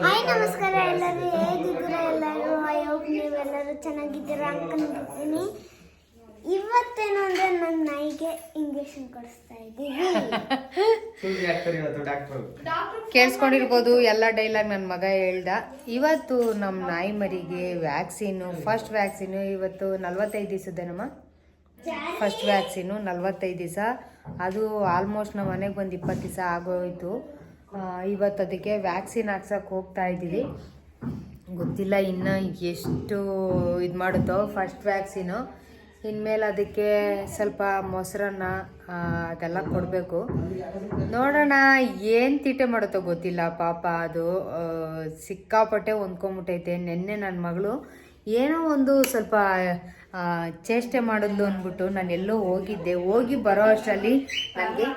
Hi ನಮಸ್ಕಾರ ಎಲ್ಲರೂ, ಹೇಗಿದ್ದೀರಾ ಎಲ್ಲರೂ? ಐ ಹೋಪ್ ನೀವೆಲ್ಲರೂ ಚೆನ್ನಾಗಿದ್ದೀರಾ ಅನ್ಕೊಂಡಿದ್ದೀನಿ. ಇವತ್ತೇನು ಅಂದರೆ ನನ್ನ ನಾಯಿಗೆ ಇಂಜೆಕ್ಷನ್ ಕೊಡಿಸ್ತಾ ಇದ್ದೀವಿ. ಕೇಳಿಸ್ಕೊಂಡಿರ್ಬೋದು ಎಲ್ಲ ಡೈಲಾಗ್ ನನ್ನ ಮಗ ಹೇಳ್ದ. ಇವತ್ತು ನಮ್ಮ ನಾಯಿ ಮರಿಗೆ ವ್ಯಾಕ್ಸಿನು, ಫಸ್ಟ್ ವ್ಯಾಕ್ಸಿನು ಇವತ್ತು 45 ದಿವಸದೇನಮ್ಮ ಫಸ್ಟ್ ವ್ಯಾಕ್ಸಿನು 45 ದಿವಸ. ಅದು ಆಲ್ಮೋಸ್ಟ್ ನಮ್ಮ ಮನೆಗೆ ಬಂದು 20 ದಿವಸ ಆಗೋಯ್ತು. ಇವತ್ತು ಅದಕ್ಕೆ ವ್ಯಾಕ್ಸಿನ್ ಹಾಕ್ಸೋಕೆ ಹೋಗ್ತಾ ಇದ್ದೀವಿ. ಗೊತ್ತಿಲ್ಲ ಇನ್ನು ಎಷ್ಟು ಇದು ಮಾಡುತ್ತೋ ಫಸ್ಟ್ ವ್ಯಾಕ್ಸಿನು. ಇನ್ಮೇಲೆ ಅದಕ್ಕೆ ಸ್ವಲ್ಪ ಮೊಸರನ್ನ ಅದೆಲ್ಲ ಕೊಡಬೇಕು. ನೋಡೋಣ ಏನು ತೀಟೆ ಮಾಡುತ್ತೋ ಗೊತ್ತಿಲ್ಲ. ಪಾಪ ಅದು ಸಿಕ್ಕಾಪಟ್ಟೆ ಹೊಂದ್ಕೊಂಬಿಟ್ಟೈತೆ. ನೆನ್ನೆ ನನ್ನ ಮಗಳು ಏನೋ ಒಂದು ಸ್ವಲ್ಪ ಚೇಷ್ಟೆ ಮಾಡಿದ್ಲು ಅಂದ್ಬಿಟ್ಟು ನಾನು ಎಲ್ಲೋ ಹೋಗಿದ್ದೆ. ಹೋಗಿ ಬರೋ ಅಷ್ಟರಲ್ಲಿ ನನಗೆ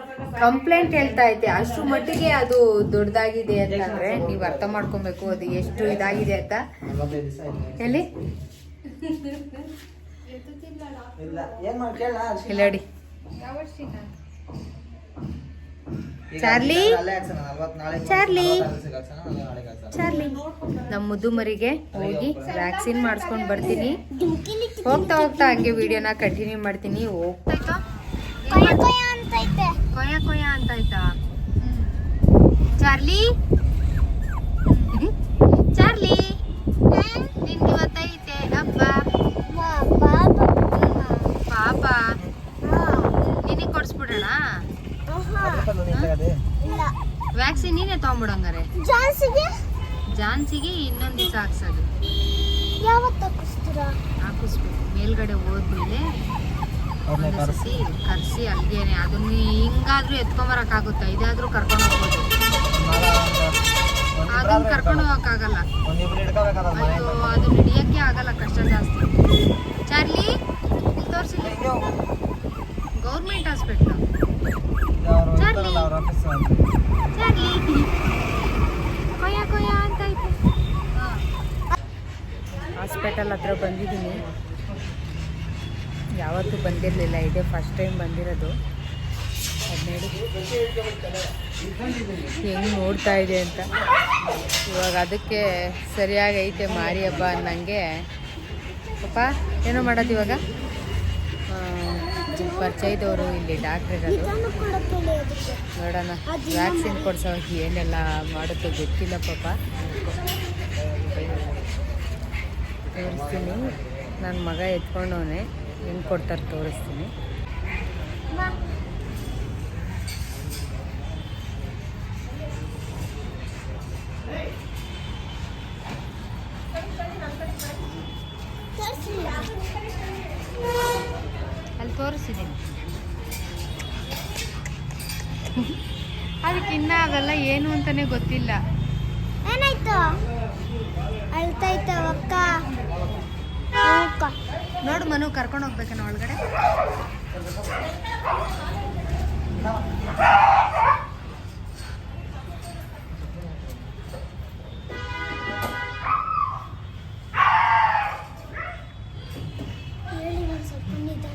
ಕಂಪ್ಲೇಂಟ್ ಹೇಳ್ತಾ ಇದ್ದೆ. ಅಷ್ಟು ಮಟ್ಟಿಗೆ ಅದು ದೊಡ್ಡದಾಗಿದೆ ಅಂತಂದರೆ ನೀವು ಅರ್ಥ ಮಾಡ್ಕೊಬೇಕು ಅದು ಎಷ್ಟು ಇದಾಗಿದೆ ಅಂತ. ಎಲ್ಲಿ ಇಲ್ಲಡಿ ಚಾರ್ಲಿ ಚಾರ್ಲಿ ಚಾರ್ಲಿ ನಮ್ಮ ಮುದ್ದು ಮರಿಗೆ ಹೋಗಿ ವ್ಯಾಕ್ಸಿನ್ ಮಾಡಿಸ್ಕೊಂಡು ಬರ್ತೀನಿ. ಹೋಗ್ತಾ ಹೋಗ್ತಾ ಹಂಗೆ ವಿಡಿಯೋನ ಕಂಟಿನ್ಯೂ ಮಾಡ್ತೀನಿ. ಹೋಗ್ತಾಯ್ತಾ ಕೊಯ ಕೊಯ ಅಂತ ಆಯ್ತಾ ಚಾರ್ಲಿ? ಚಾರ್ಲಿ ನಿನ್ಗೆ ಇವತ್ತೈತೆ ಹಬ್ಬ ಪಾಪ, ನಿನಗೆ ಕೊಡಿಸ್ಬಿಡೋಣ ವ್ಯಾಕ್ಸಿನ್. ನೀನೇ ತಗೊಂಡ್ಬಿಡಂಗಾರೆ ಜಾನ್ಸಿಗೆ ಇನ್ನೊಂದು ದಿವಸ ಹಾಕ್ಸೋದು. ಹಾಕಿಸ್ಬೇಕು ಮೇಲ್ಗಡೆ ಹೋದ್ಮೇಲೆ ಕರ್ಸಿ ಅಲ್ಗೇನೆ. ಅದನ್ನ ಹಿಂಗಾದ್ರೂ ಎತ್ಕೊಂಬರಕ್ಕಾಗುತ್ತಾ? ಇದಾದ್ರೂ ಕರ್ಕೊಂಡು ಹೋಗ್ಬೋದು. ಅದನ್ನ ಕರ್ಕೊಂಡು ಹೋಗಕ್ಕಾಗಲ್ಲ. ಅಯ್ಯೋ ಅದನ್ನ ಹಿಡಿಯಕ್ಕೆ ಆಗಲ್ಲ, ಕಷ್ಟ ಜಾಸ್ತಿ. ಚಾರ್ಲಿ ಇಲ್ಲಿ ತೋರಿಸಿಲ್ಲ ಗೌರ್ಮೆಂಟ್ ಹಾಸ್ಪಿಟ್ಲು. ಚಾರ್ಲಿ ಚಾರ್ಲಿ ಕೊಯ್ಯ ಕೊಯ್ಯ ಅಂತ ಐತೆ. ಹಾಸ್ಪಿಟಲ್ ಹತ್ರ ಬಂದಿದ್ದೀನಿ. ಯಾವತ್ತೂ ಬಂದಿರಲಿಲ್ಲ, ಇದೇ ಫಸ್ಟ್ ಟೈಮ್ ಬಂದಿರೋದು. ಹದಿನೇಳು ಹೆಂಗೆ ನೋಡ್ತಾ ಇದೆ ಅಂತ. ಇವಾಗ ಅದಕ್ಕೆ ಸರಿಯಾಗೈತೆ ಮಾರಿ ಹಬ್ಬ ಅನ್ನಂಗೆ. ಪಾಪ ಏನೋ ಮಾಡೋದು ಇವಾಗ. ಪರಿಚಯದವರು ಇಲ್ಲಿ ಡಾಕ್ಟ್ರ್ ಇರೋದು. ನೋಡೋಣ ವ್ಯಾಕ್ಸಿನ್ ಕೊಡ್ಸೋ ಏನೆಲ್ಲ ಮಾಡುತ್ತೋ ಗೊತ್ತಿಲ್ಲ ಪಾಪ. ತೋರಿಸ್ತೀನಿ. ನನ್ನ ಮಗ ಎತ್ಕೊಂಡವನೆ, ಹೆಂಗೆ ಕೊಡ್ತಾರೆ ತೋರಿಸ್ತೀನಿ. ಅಲ್ಲಿ ತೋರಿಸಿದ್ದೀನಿ. ಅದಕ್ಕೆ ಇನ್ನ ಅವೆಲ್ಲ ಏನು ಅಂತಾನೆ ಗೊತ್ತಿಲ್ಲ. ಏನಾಯ್ತು? ಅಳ್ತಾಯ್ತ ಅಕ್ಕ? ನೋಡು ಮನು, ಕರ್ಕೊಂಡು ಹೋಗ್ಬೇಕನ ಒಳಗಡೆ.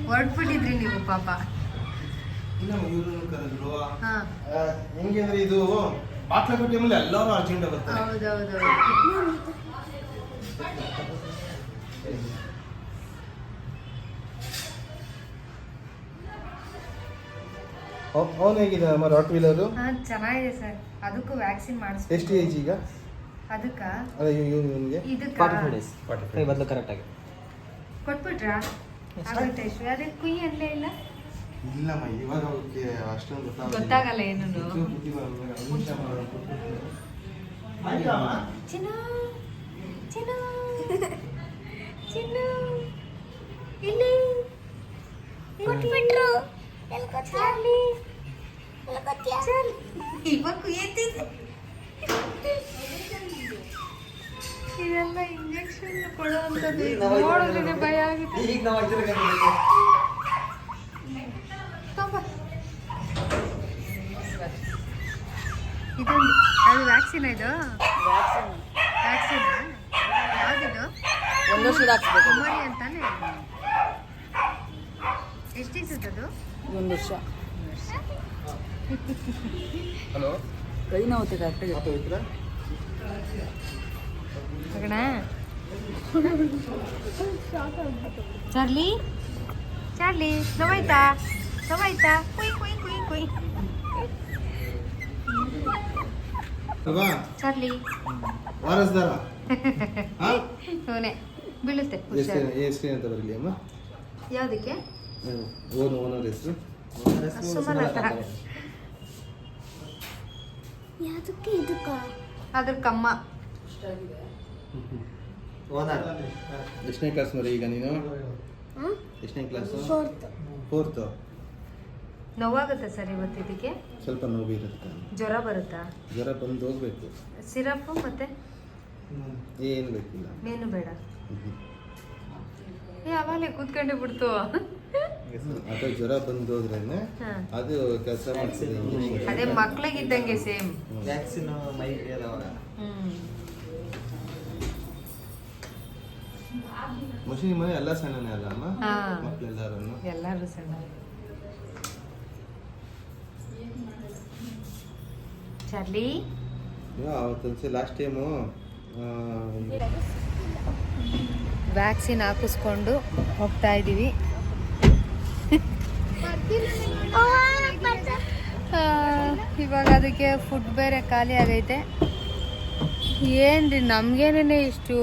ಹೊರಟ್ಬಿಟ್ಟಿದ್ರಿ ನೀವು ಪಾಪ. ಹೆಂಗೆ ಅಂದ್ರೆ ಇದು ಬಾಟ್ಲ ಟೈಮಲ್ಲಿ ಎಲ್ಲರೂ ಅರ್ಜೆಂಟ್ ಆಗುತ್ತೆ. ಹೌದೌದು. ಅವನು ಹೇಗಿದೆ ನಮ್ಮ ರಾಟ್ ವೀಲರು? ಚೆನ್ನಾಗಿದೆ ಸರ್. ಅದಕ್ಕೂ ವ್ಯಾಕ್ಸಿನ್ ಮಾಡಿಸ್ಬೇಕು. ಎಷ್ಟು ಏಜ್ ಈಗ ಅದಕ್ಕ? ಅಲ್ಲ ಇವನಿಗೆ ಇದಕ್ಕ 45 days. 45 ಬದಲು ಕರೆಕ್ಟ್ ಆಗಿ ಕೊಟ್ಬಿಟ್ರಾ? ಆಗುತ್ತೆ ಇಷ್ಟು. ಅದೇ ಕುಯ್ ಅಲ್ಲೇ ಇಲ್ಲ. ಇಲ್ಲಮ್ಮ, ಇವಾಗ ಅವಕ್ಕೆ ಅಷ್ಟೊಂದು ಗೊತ್ತಾಗಲ್ಲ ಏನು. ಚಿನ್ನು ಚಿನ್ನು ಚಿನ್ನು ಇಲ್ಲಿ ಕೊಟ್ಬಿಟ್ರು. ಚಾರ್ಲಿ ಇವಾಗ ಕುಯ್ಯತ್ತಿದ್ದೆ. ಇದೆಲ್ಲ ಇಂಜೆಕ್ಷನ್ ಕೊಡುವಂಥದ್ದು ನೋಡಿದ್ರೆ ಭಯ ಆಗುತ್ತೆ. ಈಗ ನಾವು ಇದೊಂದು ಅದು ವ್ಯಾಕ್ಸಿನ್. ಇದು ವ್ಯಾಕ್ಸಿನಾ? ಯಾವುದಿದು? ಒಂದು ವರ್ಷದ ಹಾಕ್ಸ್ಬೇಕು. ಕುಮಾರಿ ಅಂತಾನೆ. ಎಷ್ಟು ದಿವಸದ್ದು? 1 ವರ್ಷ. ಹಲೋ, ಕೈ ನೋವುತ್ತೆ ಕರೆಕ್ಟಾಗಿ. ಹೋಗೋಣ ಚಾರ್ಲಿ ಚಾರ್ಲಿ ನೋವಾಯ್ತಾ ನೋವಾಯ್ತಾ ಕುಯ್ ಕುಯ್ ಕುಯ್ ಕುಯ್ ಅಲ್ವಾ ಚಾರ್ಲಿ ವಾರಸ್ದಾರ ಅವನೇ ಬೀಳುತ್ತೆ ಎಷ್ಟು ಅಂತ ಬರಲಿ ಅಮ್ಮ ಯಾವುದಕ್ಕೆ ಓನರ್ ಹೆಸರು ಸುಮನ್ ಅಂತ ಯಾವ್ದಕ್ಕೆ ಇದಕ್ಕ ಅದ್ರ ಕಮ್ಮ ಎಷ್ಟನೇ ಕ್ಲಾಸ್ ಮರಿ ಈಗ ನೀನು ಹಾಂ ಎಷ್ಟನೇ ಕ್ಲಾಸು 4th. 4th. ನೋವಾಗುತ್ತೆ ಸರ್ ಇವತ್ತು ಇದಕ್ಕೆ ಸ್ವಲ್ಪ ನೋವು ಇರುತ್ತೆ ಜ್ವರ ಬರುತ್ತಾ ಜ್ವರ ಬಂದು ಹೋಗ್ಬೇಕು ಸಿರಪ್ಪು ಮತ್ತೆ ಏನು ಬೇಕಿಲ್ಲ ಏನು ಬೇಡ ಅವಾಗಲೇ ಕೂತ್ಕೊಂಡೆ ಬಿಡ್ತು ಅಥವಾ ಜ್ವರ ಬಂದು ಹೋದ್ರೇನೆ ಹಾ. ಅದು ಕೆಲಸ ಮಾಡ್ತದೆ ಅದೇ ಮಕ್ಳಿಗಿದ್ದಂಗೆ ಸೇಮ್ ವ್ಯಾಕ್ಸಿನ್ ಮೈ ಮಷಿನ್ ಮನೆ ಎಲ್ಲ ಸಣ್ಣನೇ ಅಲ್ಲ ಅಮ್ಮ ಹಾ. ಮಕ್ಕಳೆಲ್ಲರೂ ಎಲ್ಲರೂ ಸಣ್ಣ ಚಾರ್ಲಿ ಅವತ್ತೊಂದ್ಸಲ ಲಾಸ್ಟ್ ಟೈಮು ವ್ಯಾಕ್ಸಿನ್ ಹಾಕಿಸ್ಕೊಂಡು ಹೋಗ್ತಾ ಇದ್ದೀವಿ ಇವಾಗ ಅದಕ್ಕೆ ಫುಡ್ ಬೇರೆ ಖಾಲಿ ಆಗೈತೆ ಏನ್ರಿ ನಮ್ಗೇನೇ ಇಷ್ಟು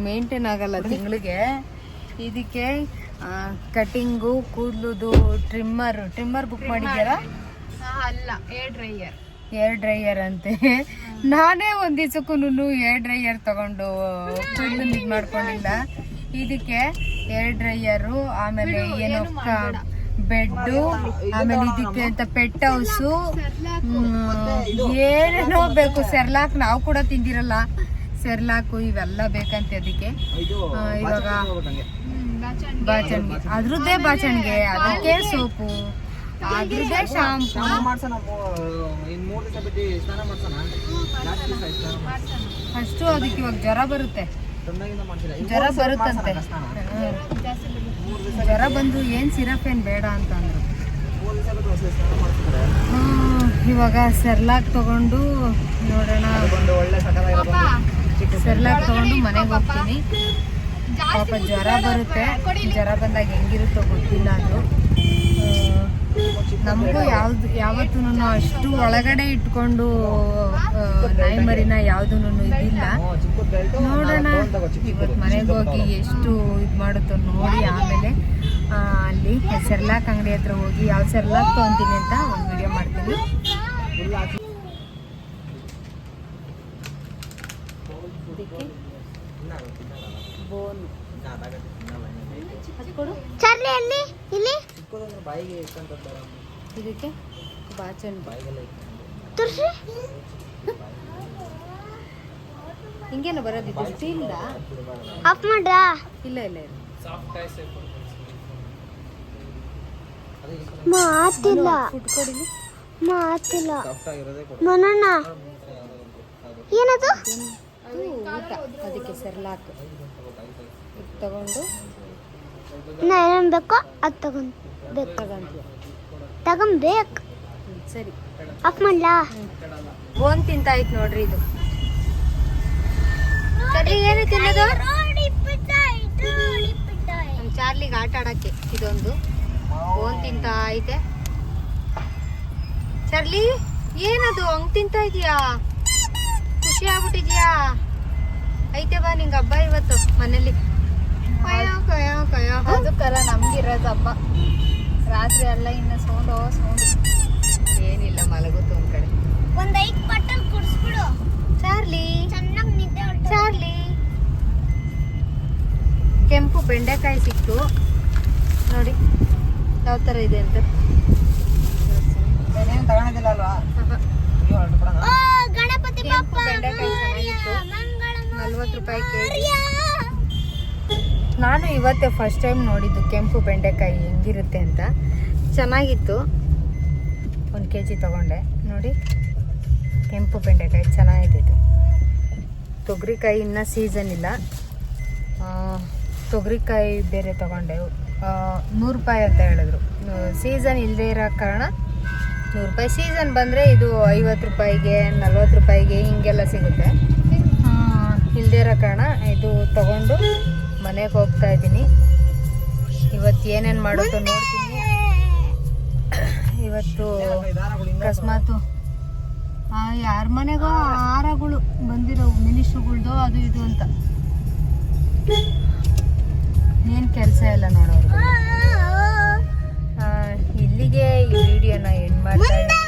ಮೇಂಟೈನ್ ಆಗಲ್ಲ ತಿಂಗಳಿಗೆ ಇದಕ್ಕೆ ಕಟಿಂಗು ಕೂದಲುದು ಟ್ರಿಮ್ಮರ್ ಬುಕ್ ಮಾಡಿದ್ದೀರಾ ಅಲ್ಲ ಏರ್ ಡ್ರೈಯರ್ ಅಂತೆ ನಾನೇ ಒಂದ್ ದಿವ್ಸಕ್ಕೂ ಏರ್ ಡ್ರೈಯರ್ ತಗೊಂಡು ಕೂದಲು ಇದು ಮಾಡ್ಕೊಂಡಿಲ್ಲ ಇದಕ್ಕೆ ಏರ್ ಡ್ರೈಯರು ಆಮೇಲೆ ಏನೋ ಬೆಡ್ಡು ಆಮೇಲೆ ಇದಕ್ಕೆ ಅಂತ ಪೆಟ್ ಹೌಸು ಏನೇನೋ ಬೇಕು ಸೆರ್ಲಾಕ್ ನಾವು ಕೂಡ ತಿಂದಿರಲ್ಲ ಸೆರ್ಲಾಕು ಇವೆಲ್ಲ ಬೇಕಂತೆ ಅದಕ್ಕೆ ಇವಾಗ ಬಾಚಣಿಗೆ ಅದ್ರದ್ದೇ ಬಾಚಣಿಗೆ ಅದಕ್ಕೆ ಸೋಪು ಅದ್ರದ್ದೇ ಶಾಂಪು ಅಷ್ಟು ಅದಕ್ಕೆ ಇವಾಗ ಜ್ವರ ಬರುತ್ತಂತೆ ಜ್ವರ ಬಂದು ಏನ್ ಸಿರಪ್ ಏನ್ ಬೇಡ ಅಂತ ಅಂದ್ರು ಇವಾಗ ಸೆರ್ಲಾಕ್ ತಗೊಂಡು ನೋಡೋಣ ಸೆರ್ಲಾಕ್ ತಗೊಂಡು ಮನೆಗೆ ಹೋಗ್ತೀನಿ ಪಾಪ ಜ್ವರ ಬರುತ್ತೆ ಜ್ವರ ಬಂದಾಗ ಹೆಂಗಿರುತ್ತೋ ಗೊತ್ತಿಲ್ಲ ಅದು ನಮಗೂ ಯಾವತ್ತೂ ಅಷ್ಟು ಒಳಗಡೆ ಇಟ್ಕೊಂಡು ನಾಯಿ ಮರಿನ ಯಾವುದೂ ಇದಿಲ್ಲ ನೋಡೋಣ ಇವತ್ತು ಮನೆಗೆ ಹೋಗಿ ಎಷ್ಟು ಇದು ಮಾಡುತ್ತೋ ನೋಡಿ ಆಮೇಲೆ ಅಲ್ಲಿ ಸೆರ್ಲಾಕ್ ಅಂಗಡಿ ಹತ್ರ ಹೋಗಿ ಯಾವ ಸೆರ್ಲಾಕ್ ತೊಗೊಂತೀನಿ ಅಂತ ಒಂದು ವಿಡಿಯೋ ಮಾಡ್ತೀನಿ ಚಾರ್ಲಿ ಅಲ್ಲಿ ಇಲ್ಲಿ ಇದಕ್ಕೆ ಬಾಚಣಿ ತುರ್ಸಿ ಹಿಂಗೇನು ಬರೋದಿತ್ತು ಸ್ಟೀಲ್ದ ಆಫ್ ಮಾಡ್ರಾ ಇಲ್ಲ ಇಲ್ಲ ಇಲ್ಲ ಮಾತಿಲ್ಲ ಫುಡ್ ಕೊಡಿಲಿ ಮಾತಿಲ್ಲ ಮನಣ್ಣ ಏನದು ಅದು ಊಟ ಅದಕ್ಕೆ ಸೆರ್ಲಾಕ್ ತಗೊಂಡು ನಾ ಏನೇನು ಬೇಕೋ ಅದು ತಗೊಂಡ್ಬೇಕು ತಗೊಂತೀಯ ತಗೊಂಬೇಕು ಸರಿ ಆಫ್ ಮಾಡ್ಲಾ ಬೋನ್ ತಿಂತಾಯ್ತು ನೋಡ್ರಿ ಇದು ಚಾರ್ಲಿ ಏನು ತಿನ್ನೋದು ನಮ್ಮ ಚಾರ್ಲಿಗೆ ಆಟ ಆಡಕ್ಕೆ ಇದೊಂದು ಬೋನ್ ತಿಂತಾ ಐತೆ ಚಾರ್ಲಿ ಏನದು ಹಂಗ್ ತಿಂತಾ ಇದೀಯಾ ಖುಷಿ ಆಗ್ಬಿಟ್ಟಿದ್ಯಾ ಐತೆ ಬಾ ನಿಂಗೆ ಹಬ್ಬ ಇವತ್ತು ಮನೇಲಿ ಅದು ಕರ ನಮ್ಗಿರೋದು ಹಬ್ಬ ರಾತ್ರಿ ಎಲ್ಲ ಇನ್ನು ಸೌಂಡು ಏನಿಲ್ಲ ಮಲಗುತ್ತು ಒಂದ್ ಕಡೆ ಒಂದು 5 ಬಾಟಲ್ ಕುಡಿಸ್ಬಿಡು ಚಾರ್ಲಿ ಚೆನ್ನಾಗಿ ನಿದ್ದೆ ಚಾರ್ಲಿ ಕೆಂಪು ಬೆಂಡೆಕಾಯಿ ಸಿಕ್ತು ನೋಡಿ ಯಾವ ಥರ ಇದೆ ಅಂತ ತಗೊಳೋದಿಲ್ಲ ಅಲ್ವಾ ಗಣಪತಿ ಕೆಂಪು ಬೆಂಡೆಕಾಯಿ ಚೆನ್ನಾಗಿತ್ತು 40 ರೂಪಾಯಿ ಕೆಜಿ ನಾನು ಇವತ್ತೇ ಫಸ್ಟ್ ಟೈಮ್ ನೋಡಿದ್ದು ಕೆಂಪು ಬೆಂಡೆಕಾಯಿ ಹೆಂಗಿರುತ್ತೆ ಅಂತ ಚೆನ್ನಾಗಿತ್ತು 1 kg ತಗೊಂಡೆ ನೋಡಿ ಕೆಂಪು ಬೆಂಡೆಕಾಯಿ ಚೆನ್ನಾಗಿತ್ತು ತೊಗರಿಕಾಯಿ ಇನ್ನೂ ಸೀಸನ್ ಇಲ್ಲ ತೊಗರಿಕಾಯಿ ಬೇರೆ ತಗೊಂಡೆ 100 ರೂಪಾಯಿ ಅಂತ ಹೇಳಿದ್ರು ಸೀಸನ್ ಇಲ್ಲದೆ ಇರೋ ಕಾರಣ 100 ರೂಪಾಯಿ. ಸೀಸನ್ ಬಂದರೆ ಇದು 50 ರೂಪಾಯಿಗೆ 40 ರೂಪಾಯಿಗೆ ಹಿಂಗೆಲ್ಲ ಸಿಗುತ್ತೆ. ಇಲ್ಲದೇ ಇರೋ ಕಾರಣ ಇದು ತಗೊಂಡು ಮನೆಗೆ ಹೋಗ್ತಾ ಇದ್ದೀನಿ. ಇವತ್ತು ಏನೇನು ಮಾಡೋದು ನೋಡ್ತೀನಿ. ಇವತ್ತು ಅಕಸ್ಮಾತು ಯಾರ ಮನೆಗೋ ಆರಗಳು ಬಂದಿರೋ ಮಿನಿಸ್ಟ್ರುಗಳ್ದು ಅದು ಇದು ಅಂತ ಏನು ಕೆಲಸ ಇಲ್ಲ ನೋಡೋರು. ಇಲ್ಲಿಗೆ ಈ ವಿಡಿಯೋನ ಎಂಡ್ ಮಾಡ್ತಾ ಇದ್ದೀನಿ.